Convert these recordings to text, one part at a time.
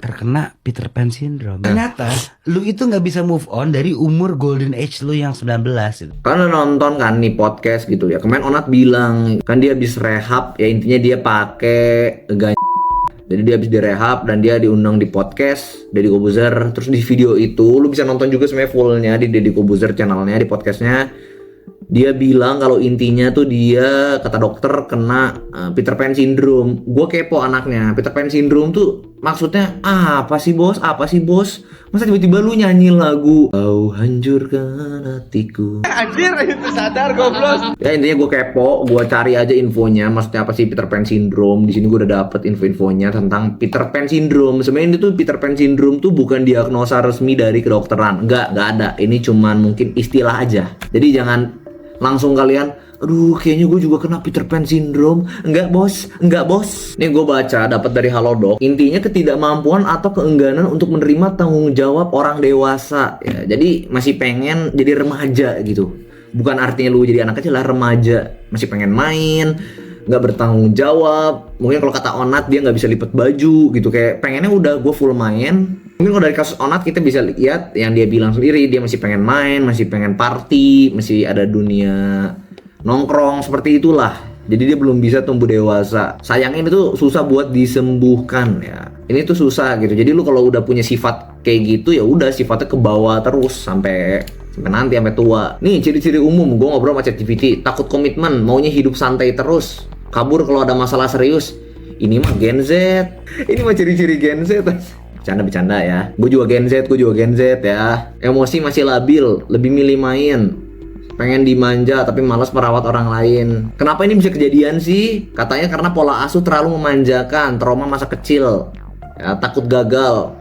terkena Peter Pan syndrome. Ternyata lu itu nggak bisa move on dari umur golden age lu yang 19 gitu. Karena nonton kan nih podcast gitu ya. Kemarin Onat bilang kan dia habis rehab, ya intinya dia pakai jadi dia habis direhab dan dia diundang di podcast Deddy Corbuzier. Terus di video itu lu bisa nonton juga sebenarnya fullnya di Deddy Corbuzier channelnya, di podcastnya. Dia bilang kalau intinya tuh dia kata dokter kena Peter Pan syndrome. Gue kepo anaknya. Peter Pan syndrome tuh maksudnya apa sih bos? Apa sih bos? Masa tiba-tiba lu nyanyi lagu "Kau hancurkan hatiku"? Anjir, itu sadar goblok. Ya intinya gue kepo, gue cari aja infonya. Maksudnya apa sih Peter Pan syndrome? Di sini gue udah dapet info-infonya tentang Peter Pan syndrome. Sebenarnya itu Peter Pan syndrome tuh bukan diagnosa resmi dari kedokteran. Enggak ada. Ini cuman mungkin istilah aja. Jadi jangan langsung kalian, aduh kayaknya gue juga kena Peter Pan syndrome. Enggak bos. Nih gue baca dapat dari Halodoc. Intinya ketidakmampuan atau keengganan untuk menerima tanggung jawab orang dewasa. Ya, jadi masih pengen jadi remaja gitu. Bukan artinya lu jadi anak kecil lah, remaja. Masih pengen main, nggak bertanggung jawab. Mungkin kalau kata Onat dia nggak bisa lipat baju gitu. Kayak pengennya udah gue full main. Mungkin kalau dari kasus Onat kita bisa lihat yang dia bilang sendiri, dia masih pengen main, masih pengen party, masih ada dunia nongkrong seperti itulah. Jadi dia belum bisa tumbuh dewasa. Sayangnya ini tuh susah buat disembuhkan ya. Ini tuh susah gitu. Jadi lu kalau udah punya sifat kayak gitu ya udah sifatnya ke bawah terus sampai nanti sampai tua. Nih ciri-ciri umum, gue ngobrol sama ChatGPT. Takut komitmen, maunya hidup santai terus, kabur kalau ada masalah serius. Ini mah Gen Z. Ini mah ciri-ciri Gen Z. Bercanda ya. Gue juga Gen Z ya. Emosi masih labil, lebih milih main, pengen dimanja tapi malas merawat orang lain. Kenapa ini bisa kejadian sih? Katanya karena pola asuh terlalu memanjakan, trauma masa kecil ya, takut gagal.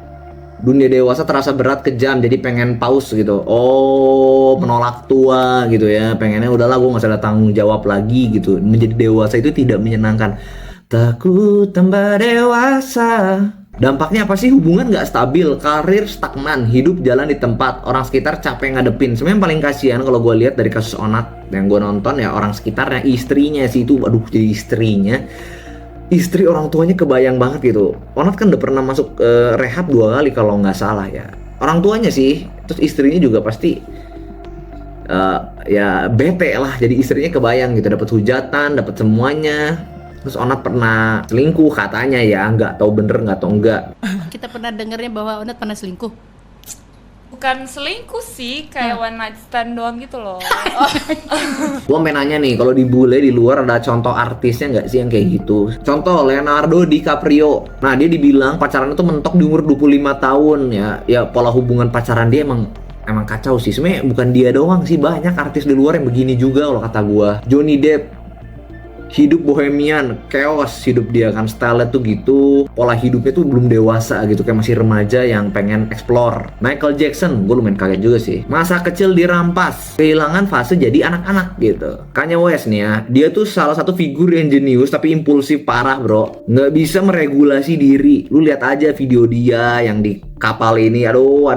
Dunia dewasa terasa berat, kejam, jadi pengen pause gitu. Oh, menolak tua gitu ya. Pengennya udahlah gue gak usah ada tanggung jawab lagi gitu. Menjadi dewasa itu tidak menyenangkan. Takut tambah dewasa. Dampaknya apa sih? Hubungan gak stabil, karir stagnan, hidup jalan di tempat, orang sekitar capek ngadepin. Sebenarnya yang paling kasihan kalau gue lihat dari kasus Onat yang gue nonton ya, orang sekitarnya, istrinya sih itu, aduh jadi istrinya. Istri orang tuanya kebayang banget gitu. Onat kan udah pernah masuk rehab 2 kali kalau nggak salah ya. Orang tuanya sih, terus istrinya juga pasti ya bete lah. Jadi istrinya kebayang gitu, dapat hujatan, dapat semuanya. Terus Onat pernah selingkuh katanya ya, nggak tahu bener nggak tahu enggak. Kita pernah dengarnya bahwa Onat pernah selingkuh. Bukan selingkuh sih, kayak one night stand doang gitu loh. Gua pengen nanya nih, kalau di bule di luar ada contoh artisnya nggak sih yang kayak gitu? Contoh Leonardo DiCaprio. Nah dia dibilang pacaran itu mentok di umur 25 tahun ya. Ya pola hubungan pacaran dia emang kacau sih. Sebenarnya bukan dia doang sih, banyak artis di luar yang begini juga kalau kata gua. Johnny Depp, hidup bohemian, chaos hidup dia kan, style tuh gitu, pola hidupnya tuh belum dewasa gitu, kayak masih remaja yang pengen explore. Michael Jackson, gue lumayan kaget juga sih, masa kecil dirampas, kehilangan fase jadi anak-anak gitu. Kanye West nih ya, dia tuh salah satu figur yang jenius tapi impulsif parah bro, nggak bisa meregulasi diri. Lu lihat aja video dia yang di kapal ini, aduh,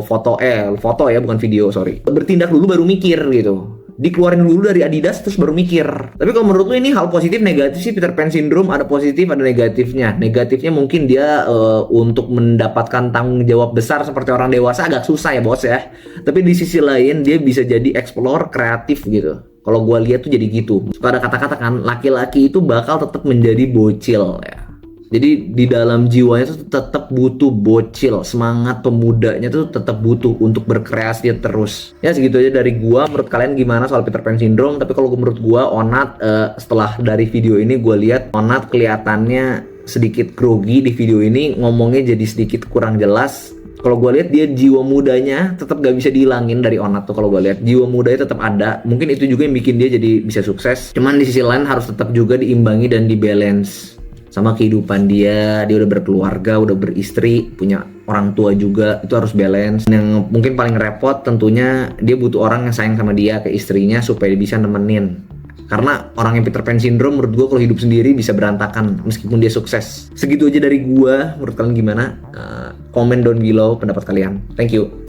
foto ya bukan video, sorry. Bertindak dulu baru mikir gitu. Dikeluarin dulu dari Adidas terus baru mikir. Tapi kalau menurut lu ini hal positif negatif sih Peter Pan syndrome? Ada positif ada negatifnya. Negatifnya mungkin dia untuk mendapatkan tanggung jawab besar seperti orang dewasa agak susah ya bos ya. Tapi di sisi lain dia bisa jadi explore kreatif gitu. Kalau gua lihat tuh jadi gitu. Suka ada kata-kata kan, laki-laki itu bakal tetap menjadi bocil ya. Jadi di dalam jiwanya tuh tetap butuh bocil, semangat pemudanya tuh tetap butuh untuk berkreasi terus. Ya segitu aja dari gua. Menurut kalian gimana soal Peter Pan syndrome? Tapi kalau menurut gua Onat setelah dari video ini gua lihat Onat kelihatannya sedikit grogi di video ini, ngomongnya jadi sedikit kurang jelas. Kalau gue lihat dia jiwa mudanya tetap gak bisa dihilangin dari Onat tuh. Kalau gue lihat jiwa mudanya tetap ada. Mungkin itu juga yang bikin dia jadi bisa sukses. Cuman di sisi lain harus tetap juga diimbangi dan dibalance sama kehidupan dia udah berkeluarga, udah beristri, punya orang tua juga, itu harus balance. Yang mungkin paling repot tentunya dia butuh orang yang sayang sama dia, ke istrinya, supaya dia bisa nemenin. Karena orang yang Peter Pan syndrome menurut gue kalau hidup sendiri bisa berantakan meskipun dia sukses. Segitu aja dari gue. Menurut kalian gimana? Comment down below pendapat kalian. Thank you.